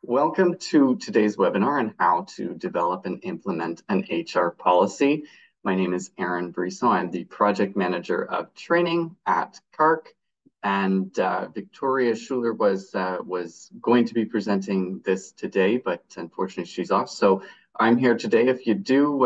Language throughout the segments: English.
Welcome to today's webinar on how to develop and implement an HR policy. My name is Brisson. I'm the project manager of training at CAHRC, and Victoria Schuler was going to be presenting this today, but unfortunately she's off. So I'm here today. If you do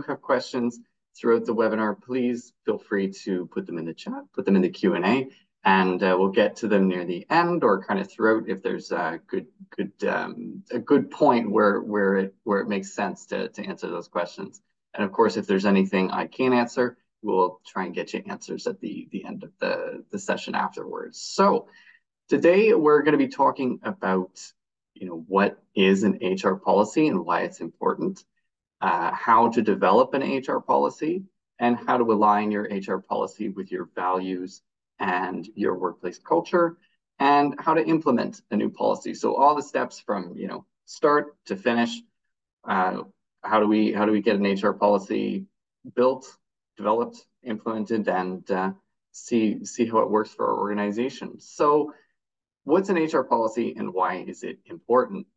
have questions throughout the webinar, please feel free to put them in the chat, put them in the Q&A. And we'll get to them near the end or kind of throughout if there's a good point where it makes sense to answer those questions. And of course, if there's anything I can't answer, we'll try and get you answers at the end of the session afterwards. So today we're going to be talking about what is an HR policy and why it's important, how to develop an HR policy, and how to align your HR policy with your values and your workplace culture, and how to implement a new policy. So all the steps from start to finish. How do we get an HR policy built, developed, implemented, and see how it works for our organization. So what's an HR policy and why is it important?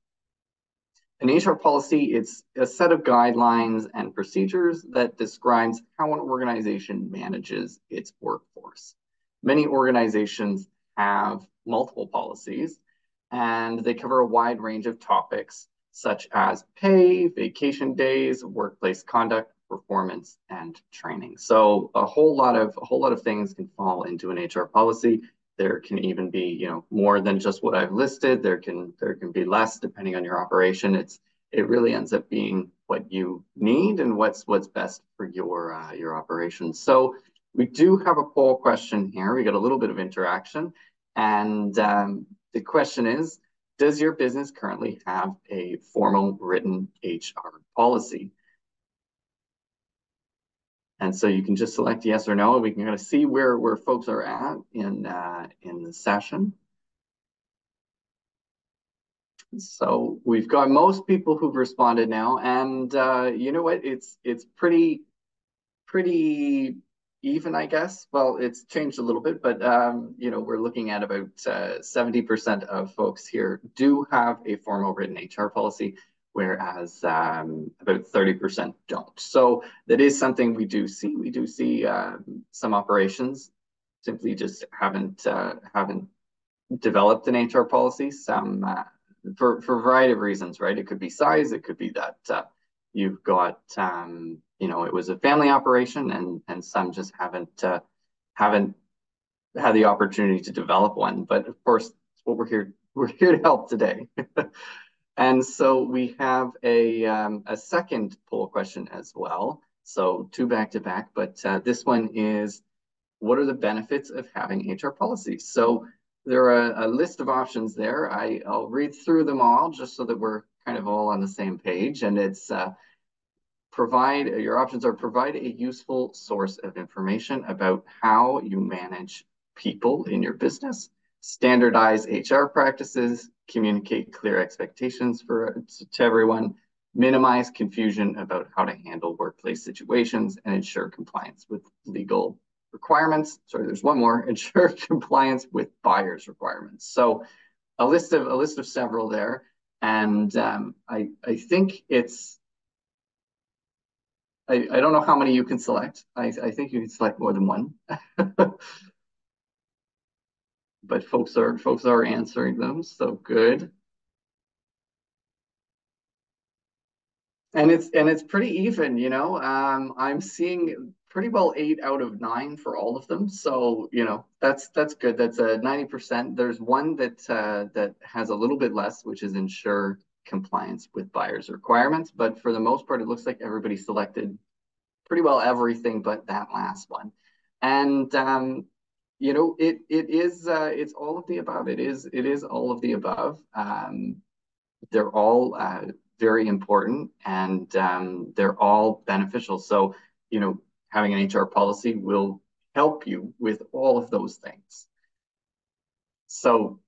An HR policy, it's a set of guidelines and procedures that describes how an organization manages its workforce. Many organizations have multiple policies, and they cover a wide range of topics such as pay, vacation days, workplace conduct, performance, and training. So a whole lot of things can fall into an HR policy. There can even be more than just what I've listed. There can be less depending on your operation. It really ends up being what you need and what's best for your operation. So we do have a poll question here. We got a little bit of interaction. And the question is, does your business currently have a formal written HR policy? And so you can just select yes or no. We can kind of see where folks are at in the session. So we've got most people who've responded now. And you know what? It's pretty even, I guess. Well, it's changed a little bit, but we're looking at about 70% of folks here do have a formal written HR policy, whereas about 30% don't. So that is something we do see. We do see some operations simply just haven't developed an HR policy. Some for a variety of reasons, right? It could be size. It could be that you've got it was a family operation, and some just haven't had the opportunity to develop one. But of course, that's what we're here to help today. And so we have a second poll question as well. So two back to back, but this one is, what are the benefits of having HR policies? So there are a list of options there. I'll read through them all just so that we're kind of all on the same page. And it's your options are provide a useful source of information about how you manage people in your business, standardize HR practices, communicate clear expectations to everyone, minimize confusion about how to handle workplace situations, and ensure compliance with legal requirements. Sorry, there's one more, ensure compliance with buyer's requirements. So a list of several there. And I think it's, I don't know how many you can select. I think you can select more than one. But folks are answering them, so good. And it's pretty even, I'm seeing pretty well 8 out of 9 for all of them. So, that's good. That's a 90%. There's one that has a little bit less, which is ensure compliance with buyer's requirements. But for the most part, it looks like everybody selected pretty well everything but that last one. And it's all of the above. It is all of the above. They're all very important, and they're all beneficial. So, having an HR policy will help you with all of those things. So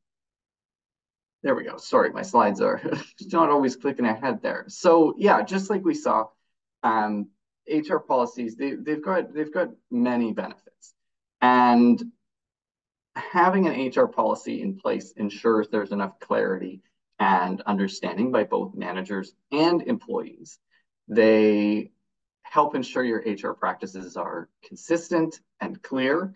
there we go. Sorry, my slides are not always clicking ahead there. So yeah, just like we saw, HR policies, they've got many benefits, and having an HR policy in place ensures there's enough clarity and understanding by both managers and employees. They help ensure your HR practices are consistent and clear.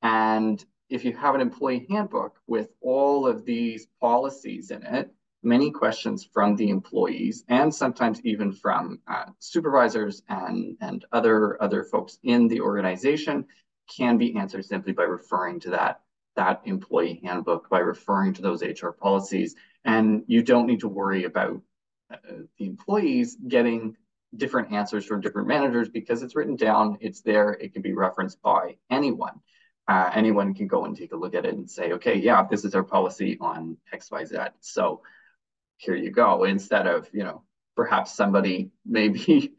And if you have an employee handbook with all of these policies in it, many questions from the employees and sometimes even from supervisors and other folks in the organization can be answered simply by referring to that employee handbook, by referring to those HR policies. And you don't need to worry about the employees getting different answers from different managers because it's written down, it's there, it can be referenced by anyone. Anyone can go and take a look at it and say, okay, yeah, this is our policy on XYZ. So here you go. Instead of, perhaps somebody maybe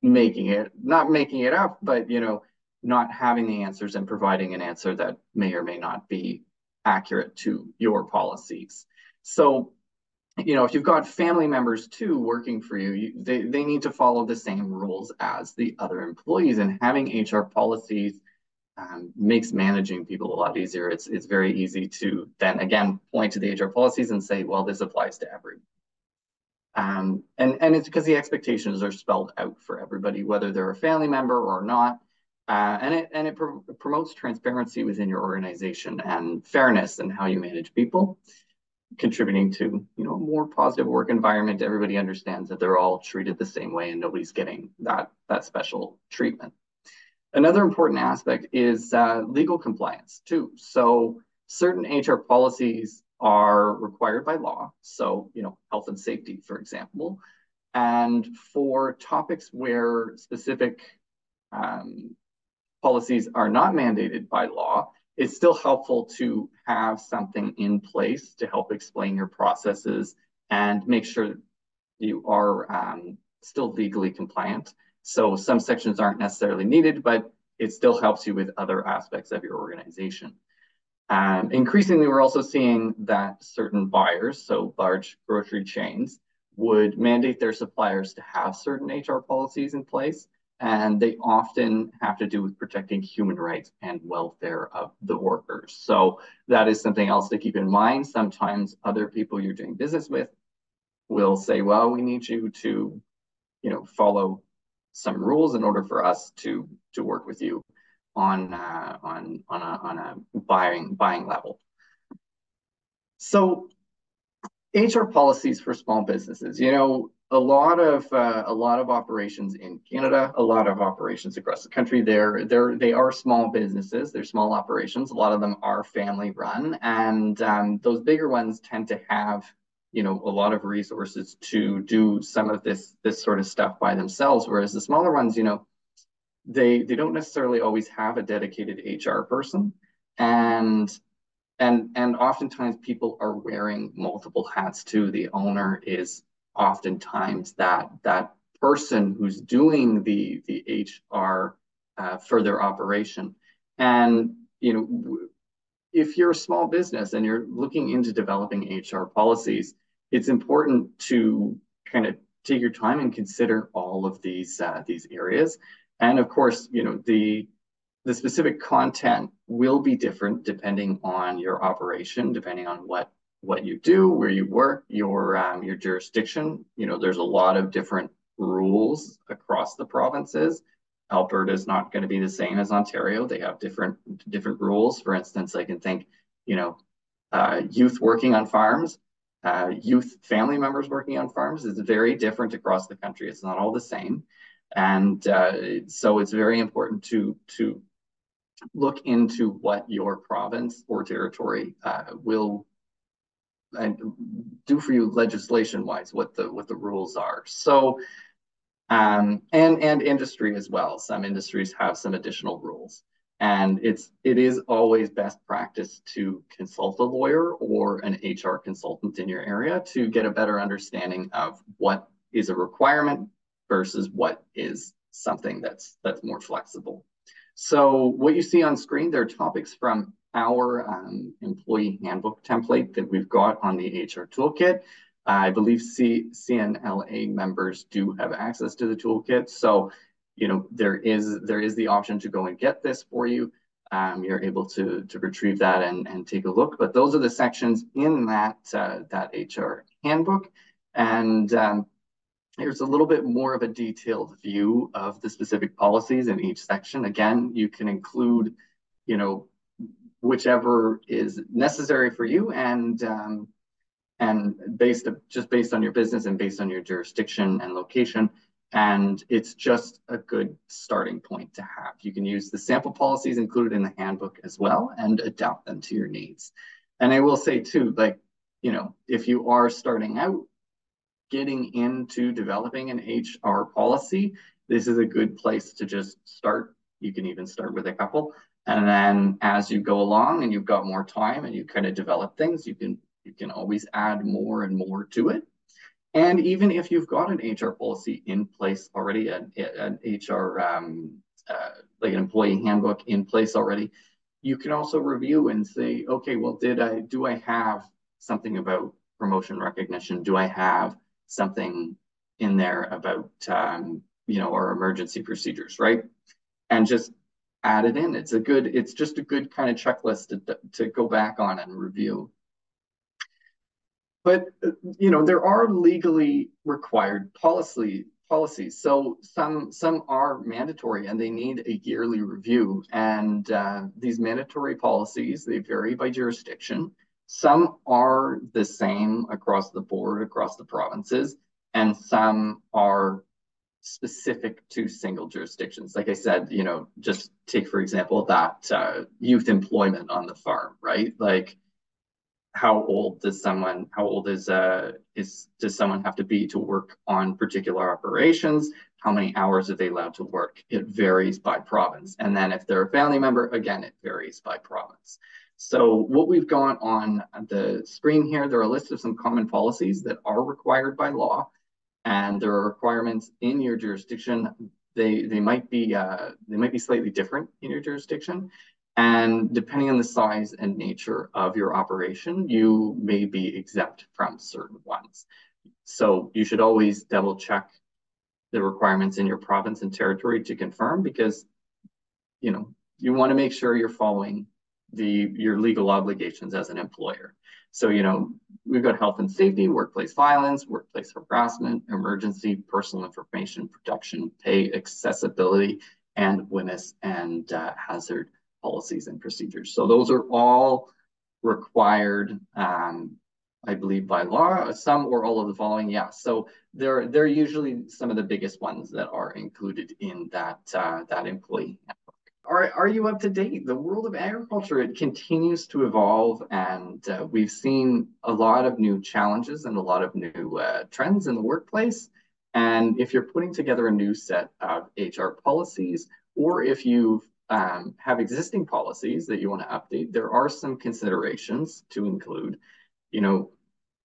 not making it up, but, not having the answers and providing an answer that may or may not be accurate to your policies. So, if you've got family members too working for you, they need to follow the same rules as the other employees, and having HR policies makes managing people a lot easier. It's very easy to then again point to the HR policies and say, well, this applies to everyone. And it's because the expectations are spelled out for everybody, whether they're a family member or not. And it promotes transparency within your organization and fairness in how you manage people, contributing to a more positive work environment. Everybody understands that they're all treated the same way and nobody's getting that special treatment. Another important aspect is legal compliance too. So certain HR policies are required by law. So, health and safety, for example. And for topics where specific policies are not mandated by law, it's still helpful to have something in place to help explain your processes and make sure you are still legally compliant. So some sections aren't necessarily needed, but it still helps you with other aspects of your organization. Increasingly, we're also seeing that certain buyers, so large grocery chains, would mandate their suppliers to have certain HR policies in place, and they often have to do with protecting human rights and welfare of the workers. So that is something else to keep in mind. Sometimes other people you're doing business with will say, well, we need you to, follow some rules in order for us to work with you on a buying level. So HR policies for small businesses, a lot of operations in Canada, a lot of operations across the country. They are small businesses, they're small operations. A lot of them are family run, and those bigger ones tend to have a lot of resources to do some of this sort of stuff by themselves, whereas the smaller ones, they don't necessarily always have a dedicated HR person, and oftentimes people are wearing multiple hats too. The owner is oftentimes that person who's doing the HR for their operation. And if you're a small business and you're looking into developing HR policies, it's important to kind of take your time and consider all of these areas. And of course, the specific content will be different depending on your operation, depending on what you do, where you work, your jurisdiction. There's a lot of different rules across the provinces. Alberta is not going to be the same as Ontario. They have different rules. For instance, I can think, youth working on farms, youth family members working on farms is very different across the country. It's not all the same. And so it's very important to look into what your province or territory will do for you legislation-wise, what the rules are. So, and industry as well. Some industries have some additional rules. And it is always best practice to consult a lawyer or an HR consultant in your area to get a better understanding of what is a requirement versus what is something that's more flexible. So what you see on screen, there are topics from our employee handbook template that we've got on the HR toolkit. I believe CNLA members do have access to the toolkit. So, there is the option to go and get this for you. You're able to retrieve that and take a look. But those are the sections in that HR handbook. And here's a little bit more of a detailed view of the specific policies in each section. Again, you can include, whichever is necessary for you, and based on your business and based on your jurisdiction and location. And it's just a good starting point to have. You can use the sample policies included in the handbook as well and adapt them to your needs. And I will say too, if you are starting out getting into developing an HR policy, this is a good place to just start. You can even start with a couple. And then as you go along and you've got more time and you kind of develop things, you can always add more and more to it. And even if you've got an HR policy in place already, an HR, like an employee handbook in place already, you can also review and say, okay, well, do I have something about promotion recognition? Do I have something in there about, our emergency procedures, right? And just add it in. It's just a good kind of checklist to go back on and review. But, there are legally required policies. So some are mandatory and they need a yearly review. And these mandatory policies, they vary by jurisdiction. Some are the same across the board, across the provinces, and some are specific to single jurisdictions. Like I said, just take, for example, that youth employment on the farm, right? Like, does someone have to be to work on particular operations? How many hours are they allowed to work? It varies by province. And then if they're a family member, again, it varies by province. So what we've got on the screen here, there are a list of some common policies that are required by law, and there are requirements in your jurisdiction. They might be slightly different in your jurisdiction. And depending on the size and nature of your operation, you may be exempt from certain ones. So you should always double check the requirements in your province and territory to confirm, because, you want to make sure you're following your legal obligations as an employer. So, we've got health and safety, workplace violence, workplace harassment, emergency, personal information protection, pay, accessibility, and WHMIS and hazard policies and procedures. So those are all required, I believe, by law. Some or all of the following, yeah. So they're usually some of the biggest ones that are included in that employee handbook. Are you up to date? The world of agriculture, it continues to evolve, and we've seen a lot of new challenges and a lot of new trends in the workplace. And if you're putting together a new set of HR policies, or if you have existing policies that you want to update, there are some considerations to include.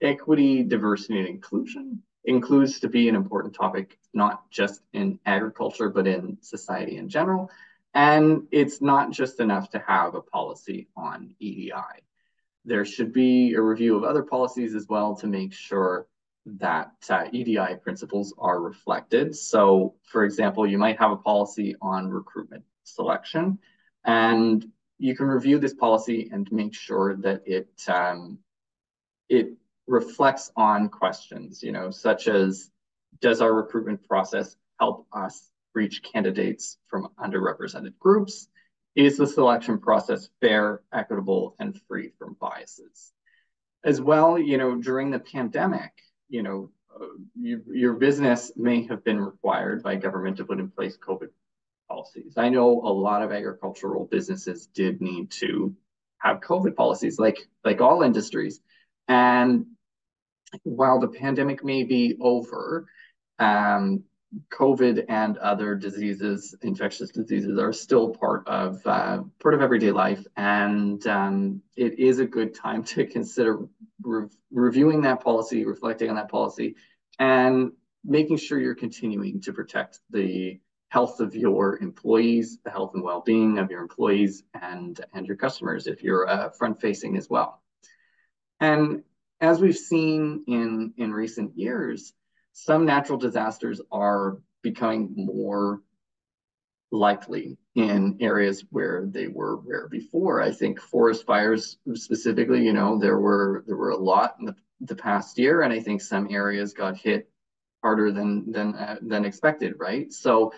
Equity, diversity, and inclusion includes to be an important topic, not just in agriculture, but in society in general. And it's not just enough to have a policy on EDI. There should be a review of other policies as well to make sure that EDI principles are reflected. So, for example, you might have a policy on recruitment selection, and you can review this policy and make sure that it reflects on questions, such as, does our recruitment process help us reach candidates from underrepresented groups? Is the selection process fair, equitable, and free from biases? As well, during the pandemic, your business may have been required by government to put in place COVID policies. I know a lot of agricultural businesses did need to have COVID policies, like all industries. And while the pandemic may be over, COVID and other diseases, infectious diseases, are still part of everyday life, and it is a good time to consider reviewing that policy, reflecting on that policy, and making sure you're continuing to protect the health of your employees, the health and well-being of your employees and your customers if you're front-facing as well. And as we've seen in recent years, some natural disasters are becoming more likely in areas where they were rare before. I think forest fires specifically, there were a lot in the the past year, and I think some areas got hit harder than expected, right? So,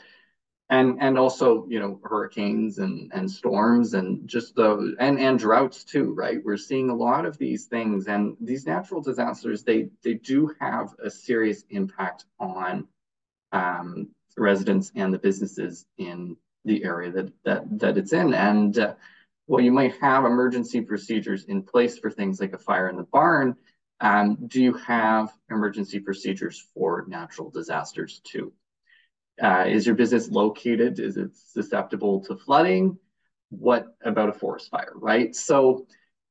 and also, you know, hurricanes and storms and just the and droughts too, right? We're seeing a lot of these things, and these natural disasters, they do have a serious impact on residents and the businesses in the area that it's in. And well, you might have emergency procedures in place for things like a fire in the barn. Do you have emergency procedures for natural disasters too? Is your business located? Is it susceptible to flooding? What about a forest fire, right? So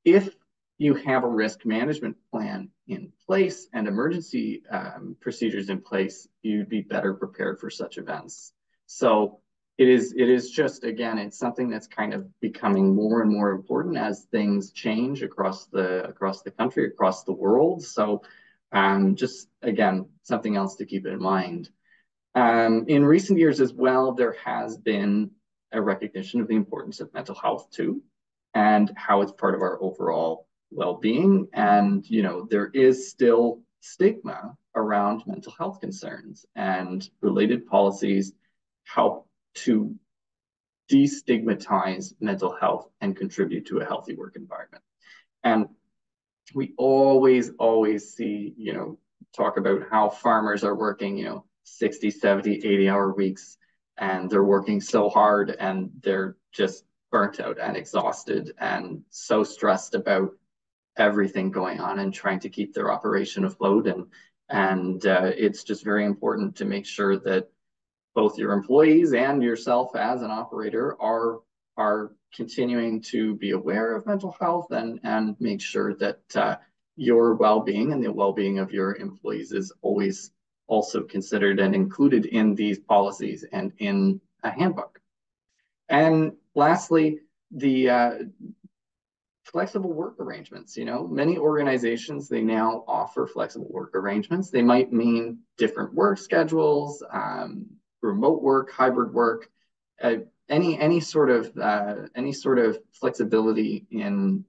if you have a risk management plan in place and emergency procedures in place, you'd be better prepared for such events. So it is just, again, it's something that's kind of becoming more and more important as things change across the country, across the world. So just, again, something else to keep in mind. In recent years as well, there has been a recognition of the importance of mental health too, and how it's part of our overall well-being. And, you know, there is still stigma around mental health concerns, and related policies help to destigmatize mental health and contribute to a healthy work environment. And we always see, you know, talk about how farmers are working, you know, 60, 70, 80-hour weeks, and they're working so hard and they're just burnt out and exhausted and so stressed about everything going on and trying to keep their operation afloat. And it's just very important to make sure that both your employees and yourself as an operator are continuing to be aware of mental health and make sure that your well-being and the well-being of your employees is always also considered and included in these policies and in a handbook. And lastly, the flexible work arrangements. You know, many organizations, they now offer flexible work arrangements. They might mean different work schedules, remote work, hybrid work, any sort of flexibility in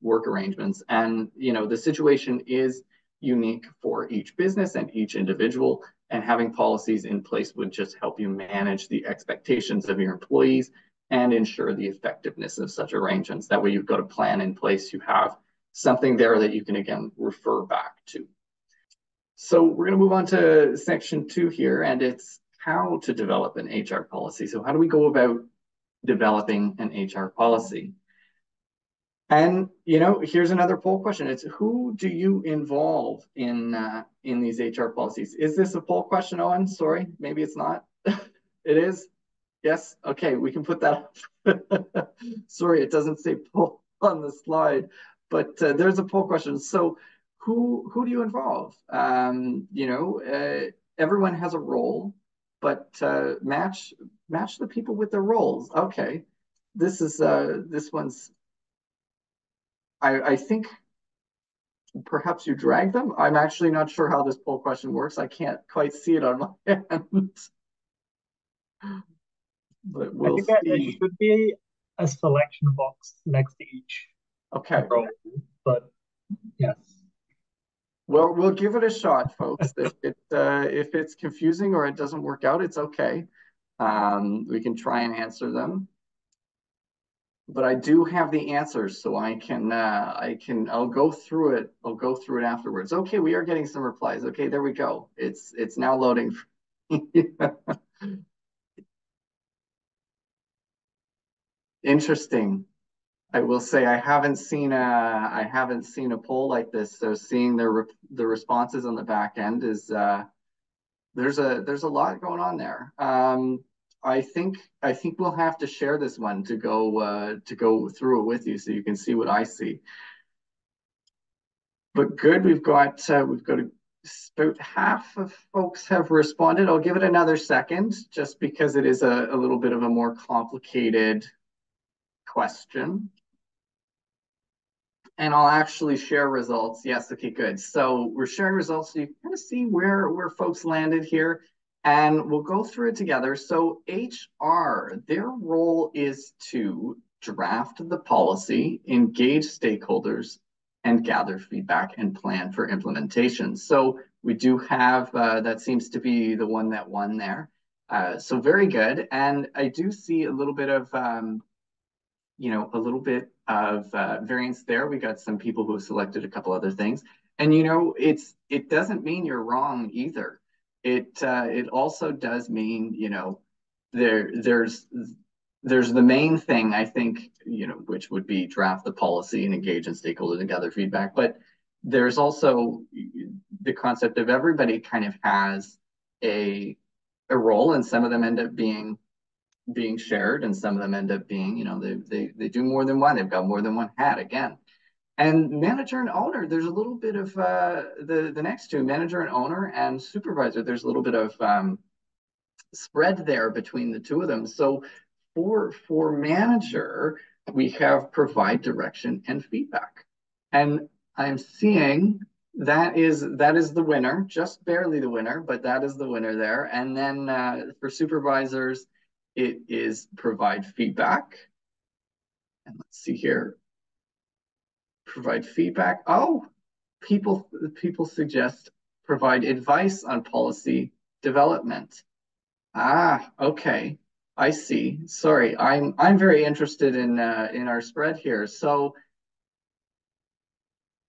work arrangements. And, you know, the situation is unique for each business and each individual, and having policies in place would just help you manage the expectations of your employees and ensure the effectiveness of such arrangements. That way you've got a plan in place, you have something there that you can, again, refer back to. So we're going to move on to section 2 here, and it's how to develop an HR policy. So how do we go about developing an HR policy? And, you know, here's another poll question. It's who do you involve in these HR policies? Is this a poll question, Owen? Sorry, maybe it's not. It is? Yes? Okay, we can put that up. Sorry, it doesn't say poll on the slide, but there's a poll question. So who do you involve? You know, everyone has a role, but match the people with their roles. Okay, this one's, I think perhaps you drag them. I'm actually not sure how this poll question works. I can't quite see it on my end. But we'll see. There should be a selection box next to each role, but yes. Well, we'll give it a shot, folks. If it's confusing or it doesn't work out, it's okay. We can try and answer them. But I do have the answers, so I'll go through it. I'll go through it afterwards. Okay, we are getting some replies. Okay, there we go. It's now loading. Interesting. I will say I haven't seen a poll like this. So seeing the responses on the back end is there's a lot going on there. I think we'll have to share this one to go through it with you so you can see what I see. But good, we've got about half of folks have responded. I'll give it another second just because it is a little bit of a more complicated question. And I'll actually share results. Yes, okay, good. So we're sharing results so you can kind of see where folks landed here. And we'll go through it together. So HR, their role is to draft the policy, engage stakeholders, and gather feedback and plan for implementation. So we do have, that seems to be the one that won there. So very good. And I do see a little bit of, variance there. We got some people who selected a couple other things. And, it doesn't mean you're wrong either. It also does mean, there's the main thing, I think, which would be draft the policy and engage in stakeholders and gather feedback. But there's also the concept of everybody kind of has a role, and some of them end up being shared, and some of them end up being, they do more than one. They've got more than one hat again. And manager and owner, there's a little bit of the next two, manager and owner and supervisor, there's a little bit of spread there between the two of them. So for manager, we have provide direction and feedback. And I'm seeing that is the winner, just barely the winner, but that is the winner there. And then for supervisors, it is provide feedback. And let's see here. Provide feedback. Oh, people suggest provide advice on policy development. Ah, okay. I see. Sorry, I'm very interested in our spread here. So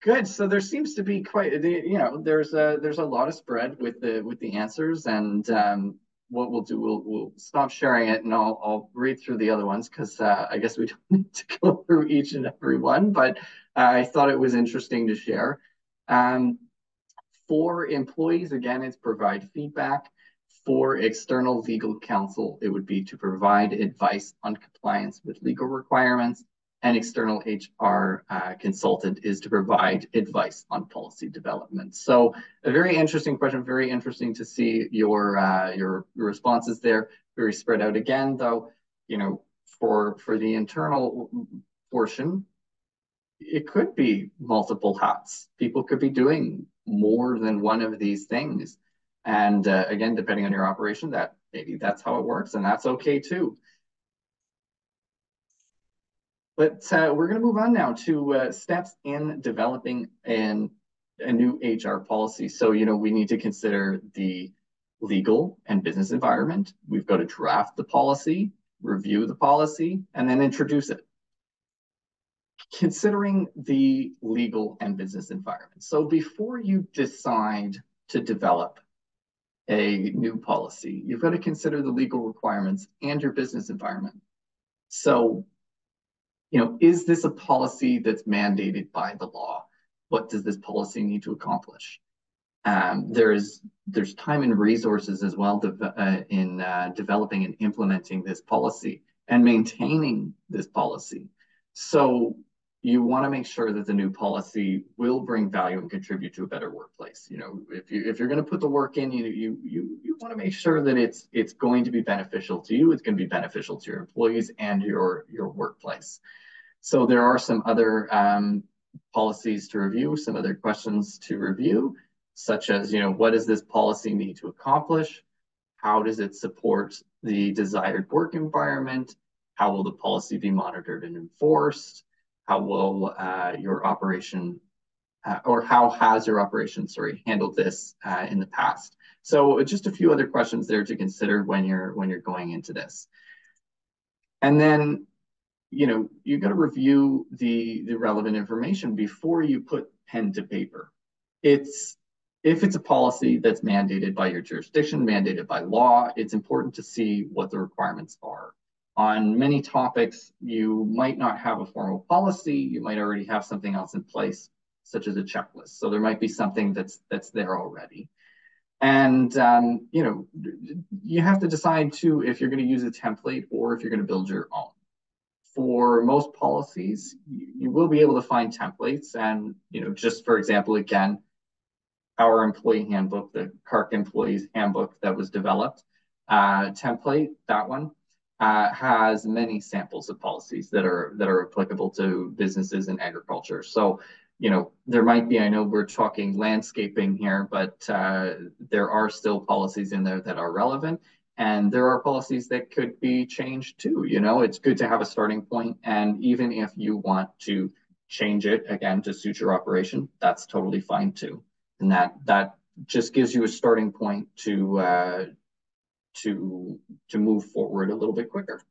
good. So there seems to be quite, there's a lot of spread with the answers, and what we'll do, we'll stop sharing it, and I'll read through the other ones, because I guess we don't need to go through each and every one, but I thought it was interesting to share. For employees, again, it's provide feedback. For external legal counsel, it would be to provide advice on compliance with legal requirements. And external HR consultant is to provide advice on policy development. So a very interesting question, very interesting to see your responses there. Very spread out again, though, for the internal portion, it could be multiple hats. People could be doing more than one of these things. And again, depending on your operation, maybe that's how it works, and that's okay too. But we're going to move on now to steps in developing a new HR policy. So, we need to consider the legal and business environment. We've got to draft the policy, review the policy, and then introduce it. Considering the legal and business environment. So before you decide to develop a new policy, you've got to consider the legal requirements and your business environment. So, is this a policy that's mandated by the law? What does this policy need to accomplish? There's time and resources as well in developing and implementing this policy and maintaining this policy. So you want to make sure that the new policy will bring value and contribute to a better workplace. If you're going to put the work in, you want to make sure that it's going to be beneficial to you. It's going to be beneficial to your employees and your workplace. So there are some other policies to review, some other questions to review, such as, what does this policy need to accomplish? How does it support the desired work environment? How will the policy be monitored and enforced? How will your operation, or how has your operation, handled this in the past? So just a few other questions there to consider when you're going into this. And then, you got to review the relevant information before you put pen to paper. If it's a policy that's mandated by your jurisdiction, mandated by law, it's important to see what the requirements are. On many topics, you might not have a formal policy. You might already have something else in place, such as a checklist. So there might be something that's there already. And, you have to decide too if you're going to use a template or if you're going to build your own. For most policies, you will be able to find templates. And, just for example, again, our employee handbook, the CAHRC Employees Handbook that was developed, template, that one, has many samples of policies that are applicable to businesses and agriculture. So, there might be, I know we're talking landscaping here, but there are still policies in there that are relevant. And there are policies that could be changed too. It's good to have a starting point. And even if you want to change it again to suit your operation, that's totally fine too. And that just gives you a starting point to move forward a little bit quicker.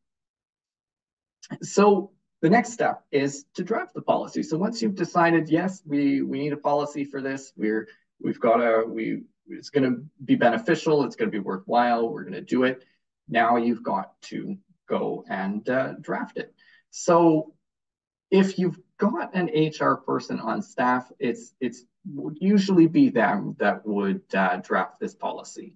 So the next step is to draft the policy. So once you've decided, yes, we need a policy for this, it's going to be beneficial, it's going to be worthwhile, we're going to do it. Now you've got to go and draft it. So if you've got an HR person on staff, it's would usually be them that would draft this policy.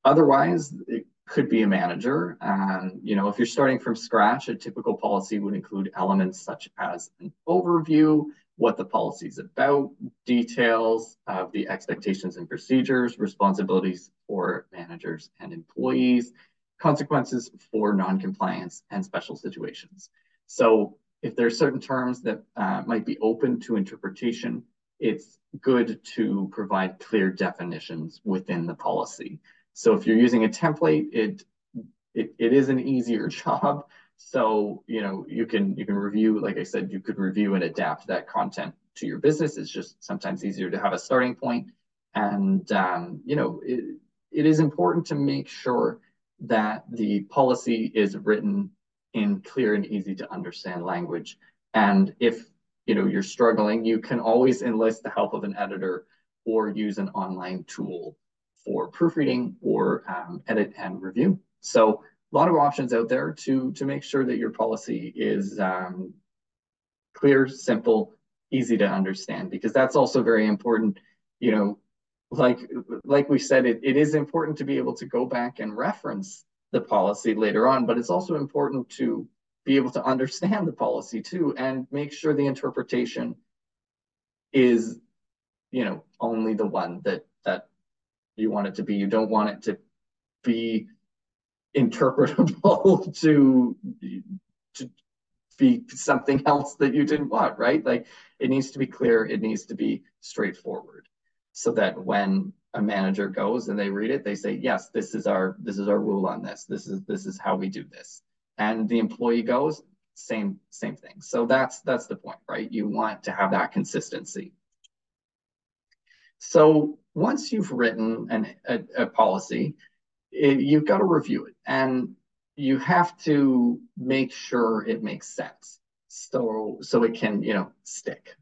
Otherwise, it could be a manager. If you're starting from scratch, a typical policy would include elements such as an overview, what the policy is about, details of the expectations and procedures, responsibilities for managers and employees, consequences for non-compliance, and special situations. So if there are certain terms that might be open to interpretation, it's good to provide clear definitions within the policy. So if you're using a template, it is an easier job. So you can review, like I said, you could review and adapt that content to your business. It's just sometimes easier to have a starting point. And it is important to make sure that the policy is written in clear and easy to understand language. And if you're struggling, you can always enlist the help of an editor or use an online tool for proofreading or edit and review. So a lot of options out there to make sure that your policy is clear, simple, easy to understand, because that's also very important. Like we said, it is important to be able to go back and reference the policy later on, but it's also important to be able to understand the policy too and make sure the interpretation is only the one that you want it to be. You don't want it to be interpretable to be something else that you didn't want, right? Like, it needs to be clear, it needs to be straightforward, so that when a manager goes and they read it, they say, yes, this is our rule on this. This is how we do this. And the employee goes, same thing. So that's the point, right? You want to have that consistency. So once you've written a policy, you've got to review it, and you have to make sure it makes sense, so it can stick.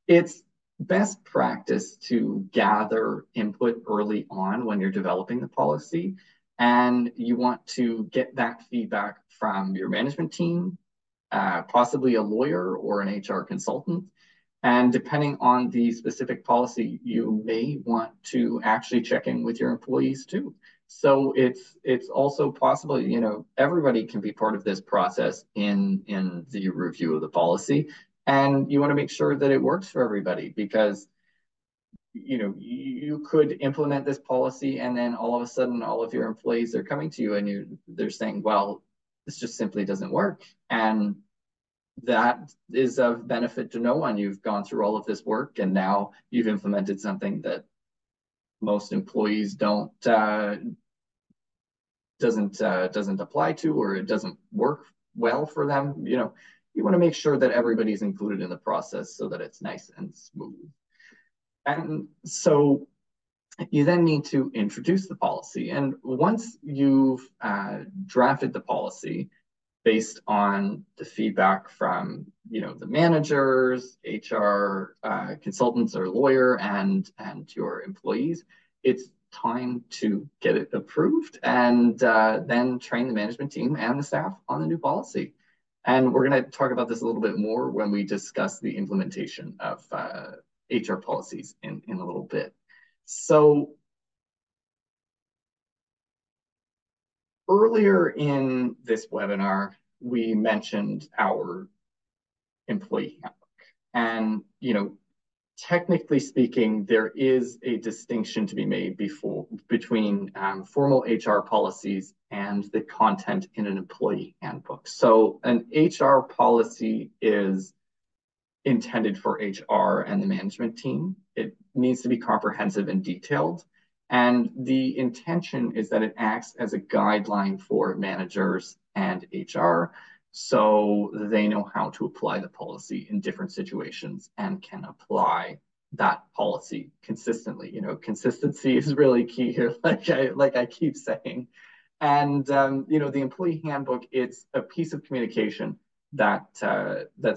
It's best practice to gather input early on when you're developing the policy, and you want to get that feedback from your management team, possibly a lawyer or an HR consultant. And depending on the specific policy, you may want to actually check in with your employees too. So it's also possible, everybody can be part of this process in the review of the policy. And you want to make sure that it works for everybody, because you could implement this policy and then all of a sudden all of your employees are coming to you and they're saying, well, this just simply doesn't work. And that is of benefit to no one. You've gone through all of this work and now you've implemented something that most employees doesn't apply to, or it doesn't work well for them. You want to make sure that everybody's included in the process so that it's nice and smooth. And so you then need to introduce the policy. And once you've drafted the policy based on the feedback from the managers, HR consultants or lawyer, and your employees, it's time to get it approved and then train the management team and the staff on the new policy. And we're going to talk about this a little bit more when we discuss the implementation of HR policies in a little bit. So earlier in this webinar, we mentioned our employee handbook. And, technically speaking, there is a distinction to be made between formal HR policies and the content in an employee handbook. So an HR policy is intended for HR and the management team. It needs to be comprehensive and detailed. And the intention is that it acts as a guideline for managers and HR So they know how to apply the policy in different situations and can apply that policy consistently. You know, consistency is really key here, like I keep saying. And you know, the employee handbook, it's a piece of communication that's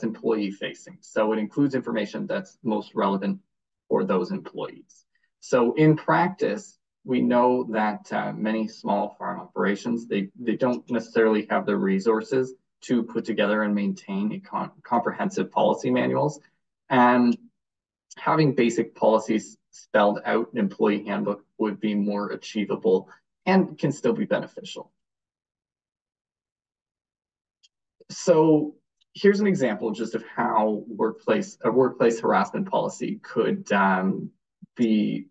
employee facing. So it includes information that's most relevant for those employees. So in practice, we know that many small farm operations, they don't necessarily have the resources to put together and maintain comprehensive policy manuals. And having basic policies spelled out in employee handbook would be more achievable and can still be beneficial. So here's an example just of how a workplace harassment policy could be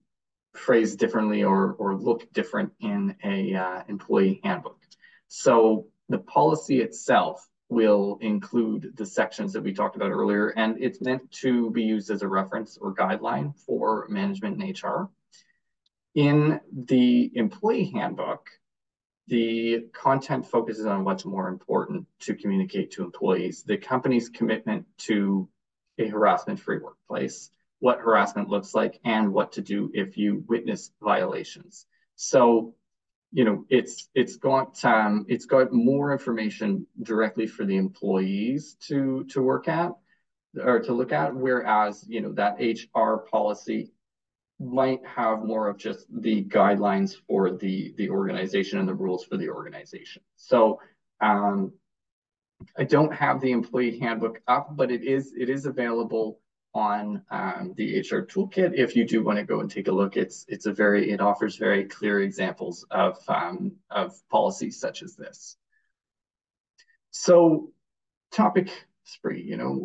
phrased differently or look different in a employee handbook. So the policy itself will include the sections that we talked about earlier, and it's meant to be used as a reference or guideline for management and HR. In the employee handbook, the content focuses on what's more important to communicate to employees, the company's commitment to a harassment-free workplace, what harassment looks like, and what to do if you witness violations. So, you know, it's got more information directly for the employees to work at or to look at, whereas, you know, that HR policy might have more of just the guidelines for the organization and the rules for the organization. So I don't have the employee handbook up, but it is available on the HR toolkit. If you do want to go and take a look, it offers very clear examples of policies such as this. So topic 3, you know,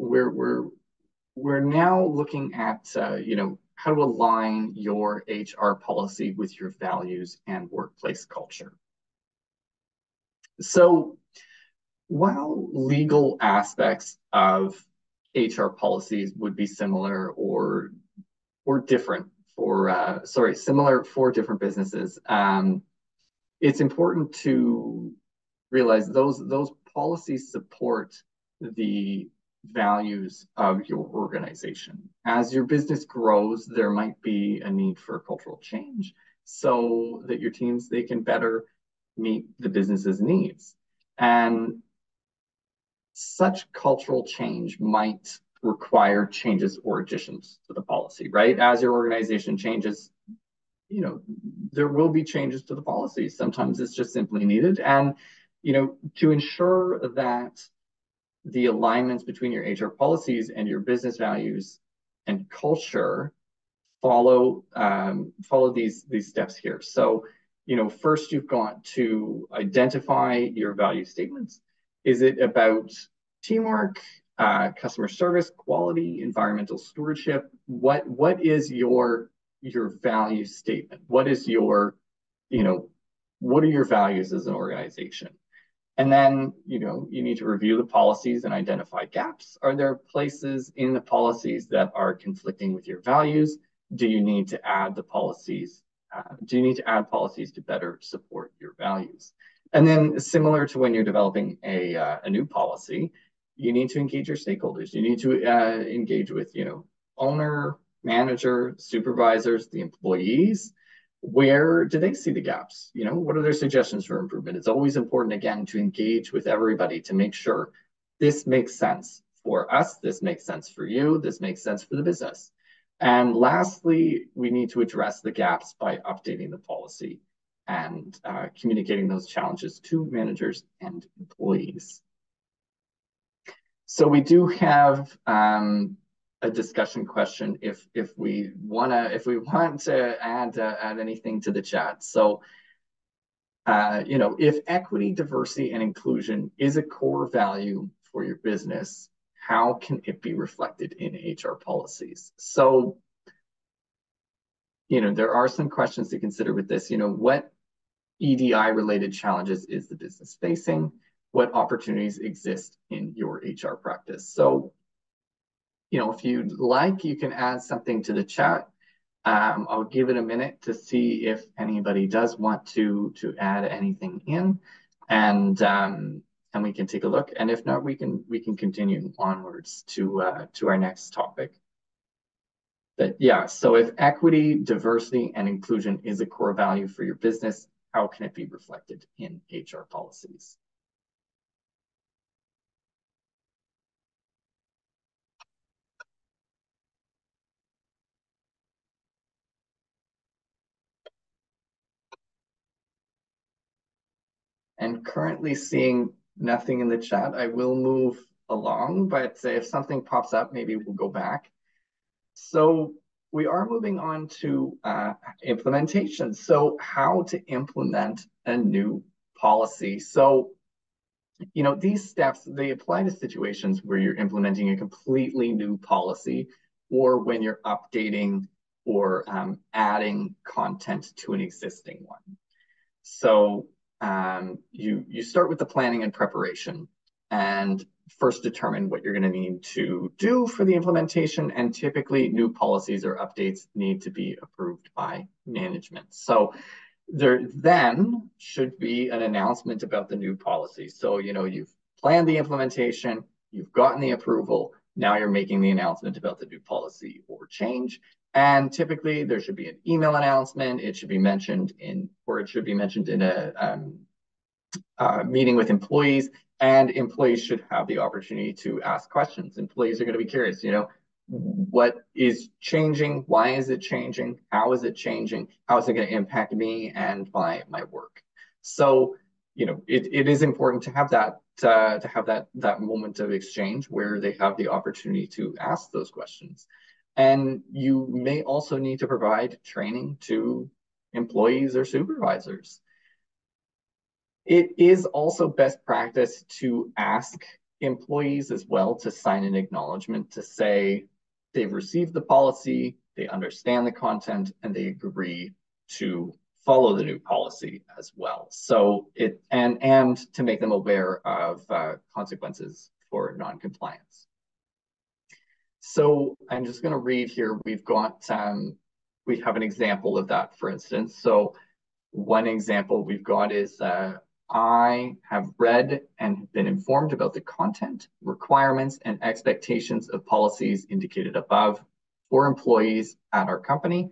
we're now looking at you know, how to align your HR policy with your values and workplace culture. So while legal aspects of HR policies would be similar or different for, similar for different businesses, it's important to realize those policies support the values of your organization. As your business grows, there might be a need for cultural change so that your teams, they can better meet the business's needs. And such cultural change might require changes or additions to the policy, right? As your organization changes, you know, there will be changes to the policy. Sometimes it's just simply needed. And, you know, to ensure that the alignments between your HR policies and your business values and culture follow these steps here. So, you know, first you've got to identify your value statements. Is it about teamwork, customer service, quality, environmental stewardship? What is your value statement? What is your, you know, what are your values as an organization? And then, you know, you need to review the policies and identify gaps. Are there places in the policies that are conflicting with your values? Do you need to add the policies? Do you need to add policies to better support your values? And then, similar to when you're developing a new policy, you need to engage your stakeholders. You need to engage with, you know, owner, manager, supervisors, the employees. Where do they see the gaps? You know, what are their suggestions for improvement? It's always important, again, to engage with everybody to make sure this makes sense for us, this makes sense for you, this makes sense for the business. And lastly, we need to address the gaps by updating the policy and communicating those challenges to managers and employees. So we do have a discussion question if we want to add anything to the chat. So you know, if equity, diversity, and inclusion is a core value for your business, how can it be reflected in HR policies? So, you know, there are some questions to consider with this. You know, what EDI related challenges is the business facing? What opportunities exist in your HR practice? So, you know, if you'd like, you can add something to the chat. I'll give it a minute to see if anybody does want to add anything in. And and we can take a look. And if not, we can continue onwards to our next topic. But yeah, so if equity, diversity, and inclusion is a core value for your business, how can it be reflected in HR policies? And currently seeing nothing in the chat. I will move along, but if something pops up, maybe we'll go back. So we are moving on to implementation. So how to implement a new policy. So, you know, these steps, they apply to situations where you're implementing a completely new policy, or when you're updating or adding content to an existing one. So you start with the planning and preparation, and first determine what you're going to need to do for the implementation. And typically new policies or updates need to be approved by management. So there then should be an announcement about the new policy. So, you know, you've planned the implementation, you've gotten the approval, now you're making the announcement about the new policy or change. And typically there should be an email announcement. It should be mentioned in, or it should be mentioned in a meeting with employees, and employees should have the opportunity to ask questions. Employees are going to be curious, you know, what is changing? Why is it changing? How is it changing? How is it going to impact me and my work? So, you know, it is important to have that moment of exchange where they have the opportunity to ask those questions. And you may also need to provide training to employees or supervisors. It is also best practice to ask employees as well to sign an acknowledgement to say they've received the policy, they understand the content, and they agree to follow the new policy as well. So and to make them aware of consequences for non-compliance. So I'm just going to read here. We've got we have an example of that, for instance. So one example we've got is I have read and been informed about the content, requirements, and expectations of policies indicated above for employees at our company.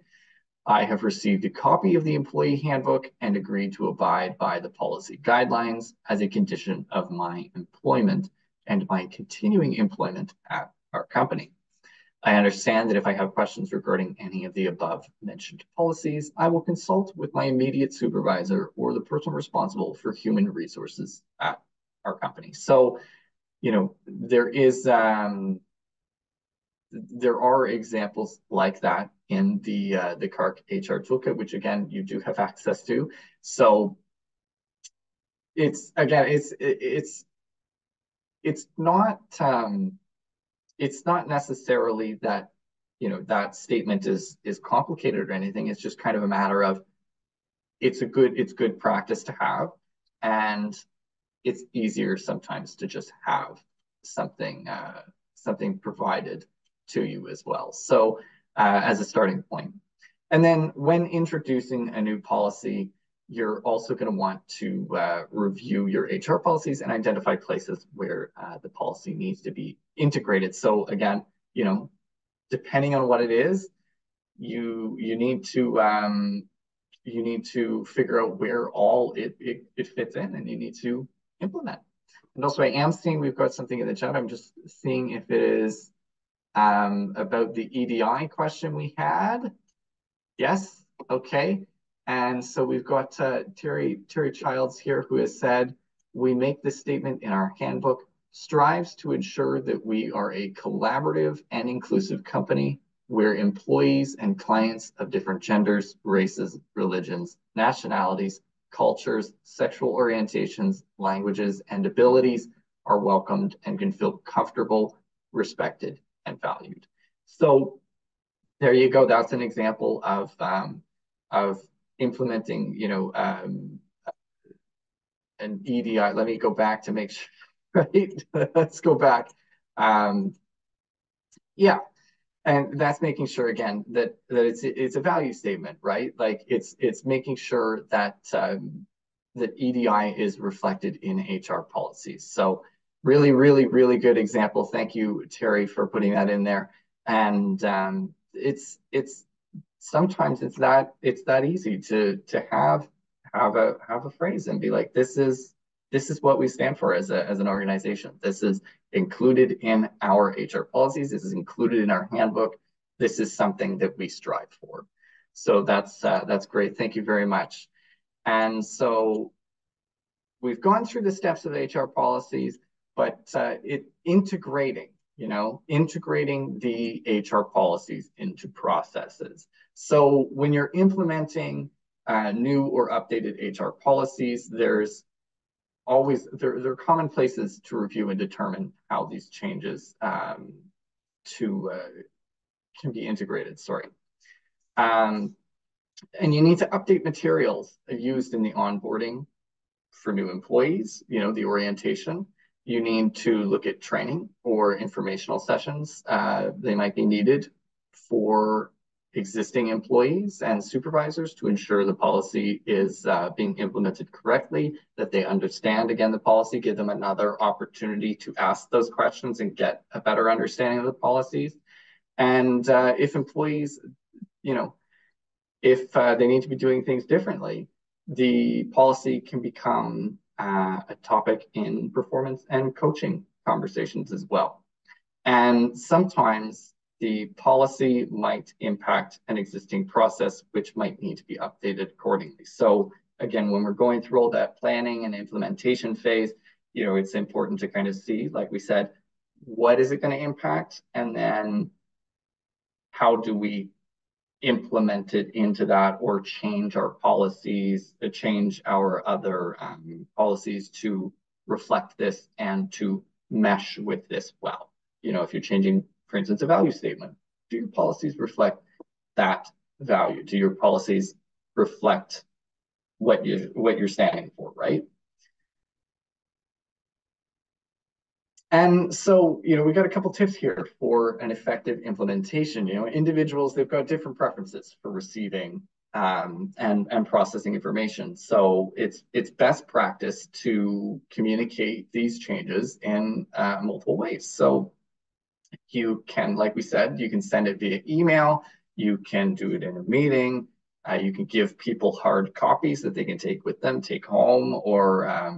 I have received a copy of the employee handbook and agreed to abide by the policy guidelines as a condition of my employment and my continuing employment at our company. I understand that if I have questions regarding any of the above mentioned policies, I will consult with my immediate supervisor or the person responsible for human resources at our company. So, you know, there are examples like that in the CAHRC HR toolkit, which again you do have access to. So it's not necessarily that, you know, that statement is complicated or anything. It's just kind of a matter of it's good practice to have, and it's easier sometimes to just have something provided to you as well. So as a starting point. And then when introducing a new policy, you're also going to want to review your HR policies and identify places where the policy needs to be integrated. So again, you know, depending on what it is, you need to figure out where all it fits in, and you need to implement. And also, I am seeing we've got something in the chat. I'm just seeing if it is about the EDI question we had. Yes. Okay. And so we've got Terry Childs here, who has said, we make this statement in our handbook, strives to ensure that we are a collaborative and inclusive company where employees and clients of different genders, races, religions, nationalities, cultures, sexual orientations, languages, and abilities are welcomed and can feel comfortable, respected, and valued. So there you go. That's an example of implementing, you know, an EDI. Let me go back to make sure, right? Let's go back. Yeah, and that's making sure again that it's a value statement, right? Like it's making sure that that EDI is reflected in HR policies. So really, really, really good example. Thank you, Terry, for putting that in there. And it's sometimes it's that easy to have a phrase and be like, this is what we stand for as an organization. This is included in our HR policies. This is included in our handbook. This is something that we strive for. So that's great. Thank you very much. And so we've gone through the steps of HR policies, but integrating the HR policies into processes. So when you're implementing new or updated HR policies, there's always, there are common places to review and determine how these changes can be integrated, and you need to update materials used in the onboarding for new employees, the orientation. You need to look at training or informational sessions. They might be needed for existing employees and supervisors to ensure the policy is being implemented correctly, that they understand, again, the policy, give them another opportunity to ask those questions and get a better understanding of the policies. And if employees, if they need to be doing things differently, the policy can become a topic in performance and coaching conversations as well. And sometimes the policy might impact an existing process, which might need to be updated accordingly. So again, when we're going through all that planning and implementation phase, it's important to kind of see, like we said, what is it going to impact? And then how do we implement it into that, or change our policies, change our other policies to reflect this and to mesh with this well. If you're changing, for instance, a value statement, do your policies reflect that value? Do your policies reflect what you're standing for, right? And so, we got a couple tips here for an effective implementation. Individuals, they've got different preferences for receiving and processing information. So it's best practice to communicate these changes in multiple ways. So you can, like we said, you can send it via email, you can do it in a meeting, you can give people hard copies that they can take with them, take home, or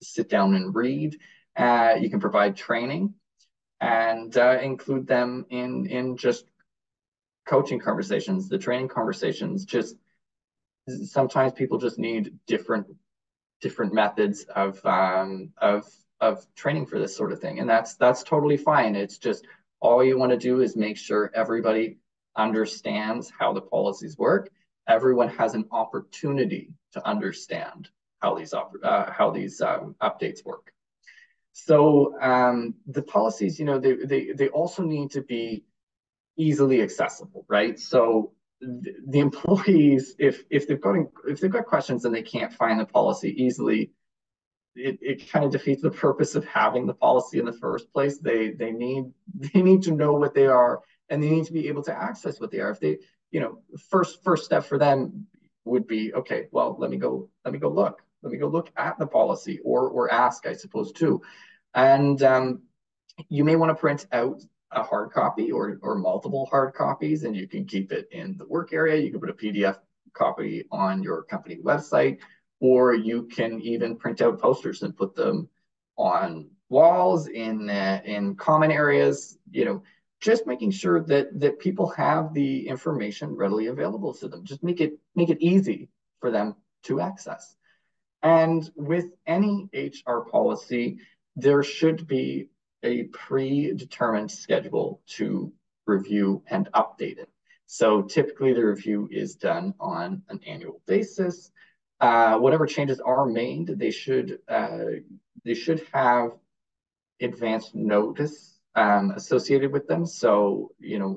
sit down and read. You can provide training and include them in just coaching conversations. The training conversations, just sometimes people just need different methods of training for this sort of thing, and that's totally fine. It's just, all you want to do is make sure everybody understands how the policies work. Everyone has an opportunity to understand how these updates work. So the policies, they also need to be easily accessible, right? So the employees, if they've got questions and they can't find the policy easily, it kind of defeats the purpose of having the policy in the first place. They need to know what they are, and they need to be able to access what they are. If they, first step for them would be, okay, well, let me go look. Let me go look at the policy, or ask, I suppose, too. And you may want to print out a hard copy or multiple hard copies, and you can keep it in the work area. You can put a PDF copy on your company website, or you can even print out posters and put them on walls in common areas. Just making sure that people have the information readily available to them. Just make it easy for them to access. And with any HR policy, there should be a predetermined schedule to review and update it. So typically the review is done on an annual basis. Whatever changes are made, they should have advanced notice associated with them. So,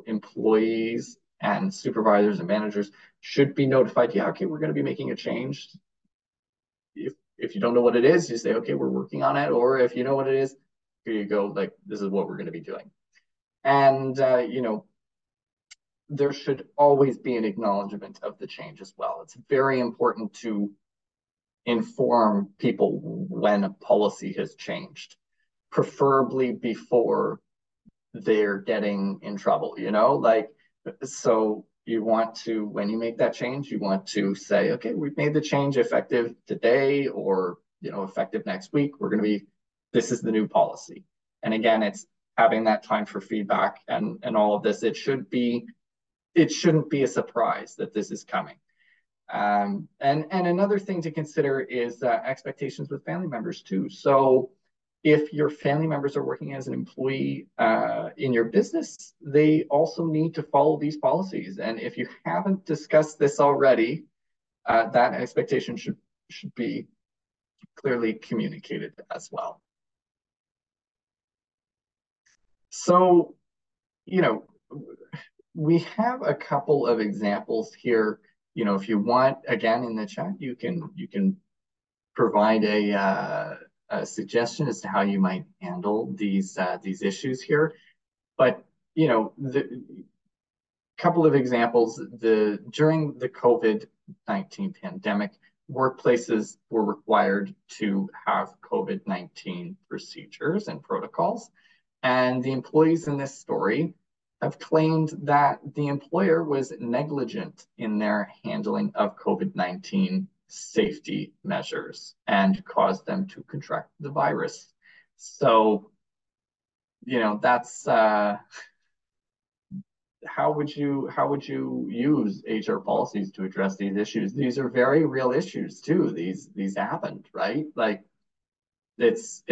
employees and supervisors and managers should be notified, yeah, okay, we're going to be making a change. If you don't know what it is, you say, okay, we're working on it. Or if you know what it is, here you go, like, this is what we're going to be doing. And, there should always be an acknowledgement of the change as well. It's very important to inform people when a policy has changed, preferably before they're getting in trouble, you know, like, so you want to, when you make that change, you want to say, okay, we've made the change effective today, or, you know, effective next week. We're going to be, this is the new policy. And again, it's having that time for feedback and all of this. It shouldn't be a surprise that this is coming. And another thing to consider is expectations with family members too. So if your family members are working as an employee in your business, they also need to follow these policies. And if you haven't discussed this already, that expectation should be clearly communicated as well. So, you know, we have a couple of examples here. You know, if you want, again, in the chat, you can provide a suggestion as to how you might handle these issues here. But, you know, the couple of examples, during the COVID-19 pandemic, workplaces were required to have COVID-19 procedures and protocols. And the employees in this story have claimed that the employer was negligent in their handling of COVID-19 safety measures and caused them to contract the virus. So, you know, that's how would you use HR policies to address these issues? These are very real issues too. These happened, right? Like, it's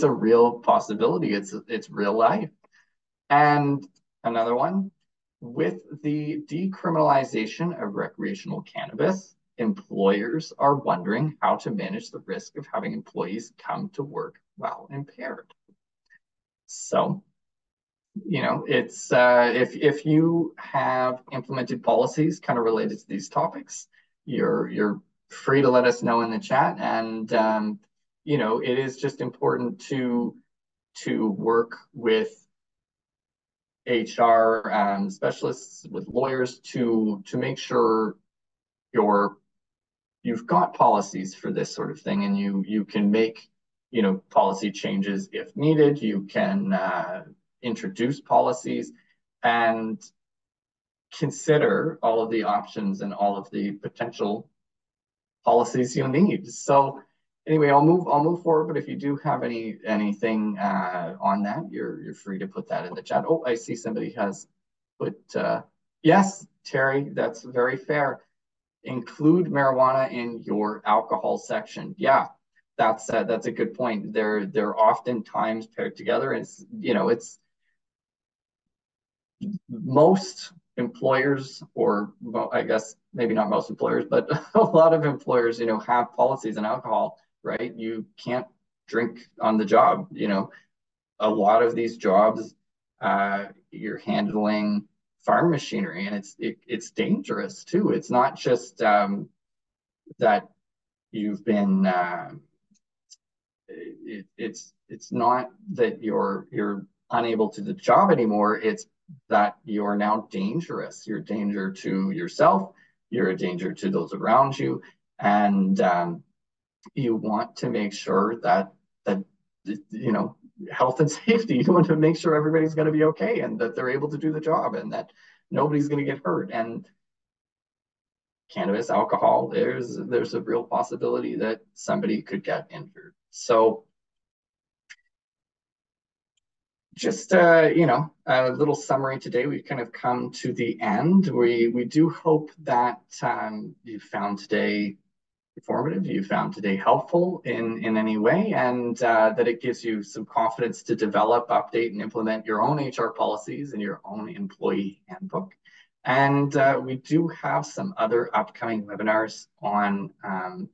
a real possibility. It's real life. And another one, with the decriminalization of recreational cannabis, employers are wondering how to manage the risk of having employees come to work while impaired. So, you know, it's if you have implemented policies kind of related to these topics, you're free to let us know in the chat. And you know, it is just important to work with HR specialists, with lawyers, to make sure you've got policies for this sort of thing, and you can make, you know, policy changes if needed. You can introduce policies and consider all of the options and all of the potential policies you'll need. So anyway, I'll move forward, but if you do have anything on that, you're free to put that in the chat. Oh, I see somebody has put yes, Terry, that's very fair. Include marijuana in your alcohol section. Yeah, that's a good point. They're oftentimes paired together, and it's, you know, it's most employers, or well, I guess maybe not most employers, but a lot of employers, you know, have policies on alcohol, right? You can't drink on the job. You know, a lot of these jobs, you're handling farm machinery, and it's dangerous too. It's not just that you've been it's not that you're unable to do the job anymore. It's that you're now dangerous. You're a danger to yourself. You're a danger to those around you, and you want to make sure that you know, health and safety. You want to make sure everybody's going to be okay, and that they're able to do the job, and that nobody's going to get hurt. And cannabis, alcohol, there's a real possibility that somebody could get injured. So just you know, a little summary today. We've kind of come to the end. We do hope that you found today informative, you found today helpful in any way, and that it gives you some confidence to develop, update, and implement your own HR policies and your own employee handbook. And we do have some other upcoming webinars on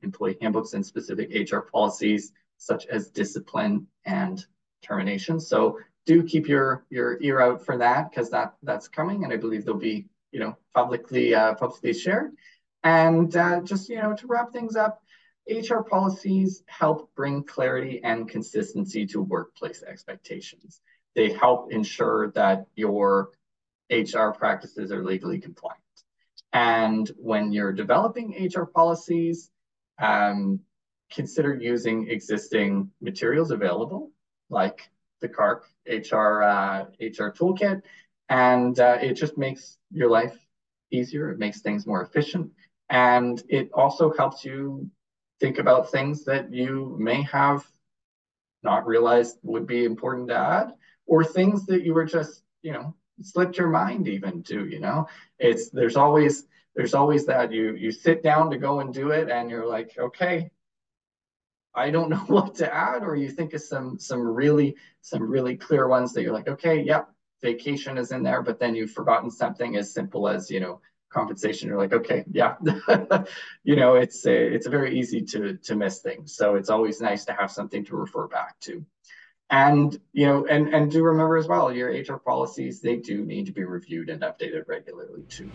employee handbooks and specific HR policies, such as discipline and termination. So do keep your ear out for that, because that's coming, and I believe they'll be, you know, publicly shared. And just, you know, to wrap things up, HR policies help bring clarity and consistency to workplace expectations. They help ensure that your HR practices are legally compliant. And when you're developing HR policies, consider using existing materials available, like the CAHRC HR toolkit, and it just makes your life easier. It makes things more efficient, and it also helps you think about things that you may have not realized would be important to add, or things that you were just, slipped your mind even to. There's always that you sit down to go and do it, and you're like, okay, I don't know what to add, or you think of some really clear ones that you're like, okay, yep, vacation is in there, but then you've forgotten something as simple as, compensation. You're like, okay, yeah, it's very easy to miss things. So it's always nice to have something to refer back to. And, and do remember as well, your HR policies, they do need to be reviewed and updated regularly too.